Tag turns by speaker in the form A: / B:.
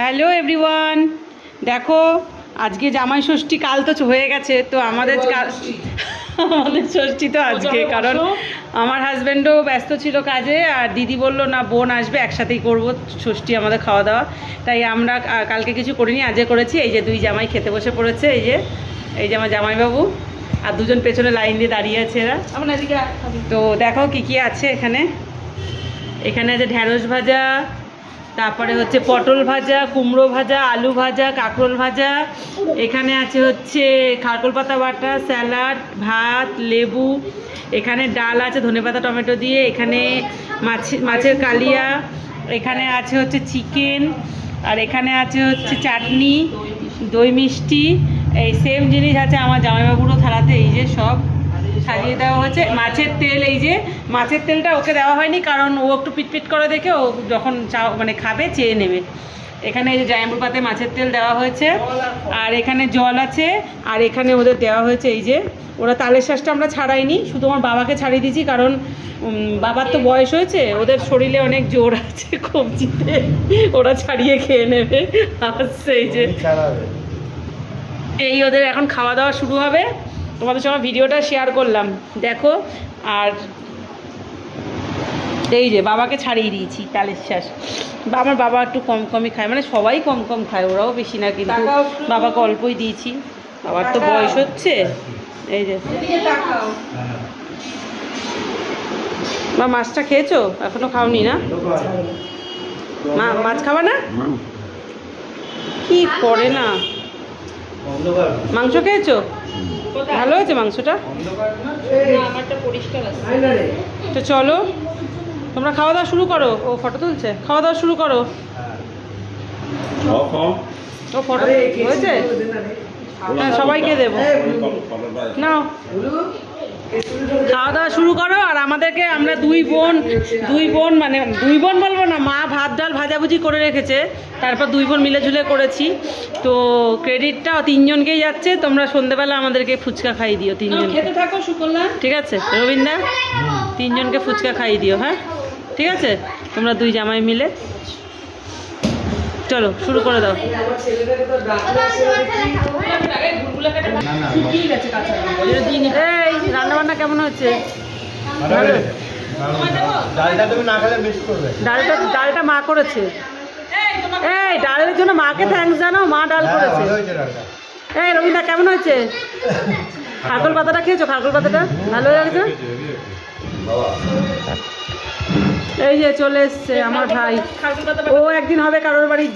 A: Hello everyone, দেখো আজকে জামাই ষষ্ঠী, কাল তো হয়ে গেছে, তো আমাদের ষষ্ঠী তো আজকে, কারণ আমার হাজব্যান্ডও ব্যস্ত ছিল কাজে, আর দিদি বললো না বোন আসবে একসাথেই করব ষষ্ঠী আমাদের খাওয়া দাওয়া, তাই আমরা কালকে কিছু করিনি, আজকে করেছি। এই যে দুই জামাই খেতে বসে পড়েছে, এই যে আমার জামাইবাবু, আর দুজন পেছনে লাইন দিয়ে দাঁড়িয়ে আছে এরা। তো দেখো কি কি আছে এখানে। এখানে আছে ঢ্যাঁড়স ভাজা, তারপরে হচ্ছে পটল ভাজা, কুমড়ো ভাজা, আলু ভাজা, কাঁকরোল ভাজা, এখানে আছে হচ্ছে খারকোল পাতা বাটা, স্যালাড, ভাত, লেবু, এখানে ডাল আছে ধনেপাতা টমেটো দিয়ে, এখানে মাছের কালিয়া, এখানে আছে হচ্ছে চিকেন, আর এখানে আছে হচ্ছে চাটনি, দই মিষ্টি। এই সেম জিনিস আছে আমার জামাইবাবুরও থালাতে, এই যে সব সাজিয়ে দেওয়া হয়েছে। মাছের তেল, এই যে মাছের তেলটা ওকে দেওয়া হয়নি, কারণ ও একটু পিটপিট করে দেখে ও যখন মানে খাবে চেয়ে নেবে। এখানে এই যে জায়ম্বুর পাতে মাছের তেল দেওয়া হয়েছে, আর এখানে জল আছে, আর এখানে ওদের দেওয়া হয়েছে এই যে, ওরা তালের শ্বাসটা আমরা ছাড়াইনি, শুধু আমার বাবাকে ছাড়িয়ে দিয়েছি, কারণ বাবার তো বয়স হয়েছে, ওদের শরীরে অনেক জোর আছে কবজিতে, ওরা ছাড়িয়ে খেয়ে নেবে। আসছে এই যে, এই ওদের এখন খাওয়া দাওয়া শুরু হবে, তোমাদের সঙ্গে ভিডিওটা শেয়ার করলাম দেখো। আর এই যে বাবাকে ছাড়িয়ে দিয়েছি তালের শ্বাস, আমার বাবা একটু কম কমই খায়, মানে সবাই কম কম খায়, ওরাও বেশি না, কিন্তু বাবাকে অল্পই দিয়েছি, বাবার তো বয়স হচ্ছে। এই যে বা মাছটা খেয়েছো? এখনো খাওনি না? মাছ খাবা না? কি করে না, মাংস খেয়েছো? ভালো হয়েছে মাংসটা, তো চলো তোমরা খাওয়া দাওয়া শুরু করো। ও ফটো তুলছে, খাওয়া দাওয়া শুরু করো। ও ফটো হয়েছে, হ্যাঁ সবাইকে দেবো, নাও খাওয়া দাওয়া শুরু করো। আর আমাদেরকে, আমরা দুই বোন মানে দুই বোন বলবো না, মা ভাত ডাল ভাজাভুজি করে রেখেছে, তারপর দুই বোন মিলে ঝুলে করেছি, তো ক্রেডিটটা তিনজনকেই যাচ্ছে। তোমরা সন্ধ্যেবেলা আমাদেরকে ফুচকা খাইয়ে দিও, তিনজন খেতে থাকো সুকল্যাণ, ঠিক আছে? রবীন্দা তিনজনকে ফুচকা খাইয়ে দিও, হ্যাঁ ঠিক আছে? তোমরা দুই জামাই মিলে চলো শুরু করে দাও। এই রান্না বান্না কেমন হচ্ছে? ডালটা মা করেছে, এই ডালের জন্য মাকে থ্যাঙ্কস জানাও, মা ডাল করেছে। এই রবীন্দা কেমন হয়েছে? খারকোল পাতাটা খেয়েছো? খারকোল পাতাটা ভালো লাগছে। এই যে চলে এসছে আমার ভাই, ও একদিন হবে কারোর বাড়ির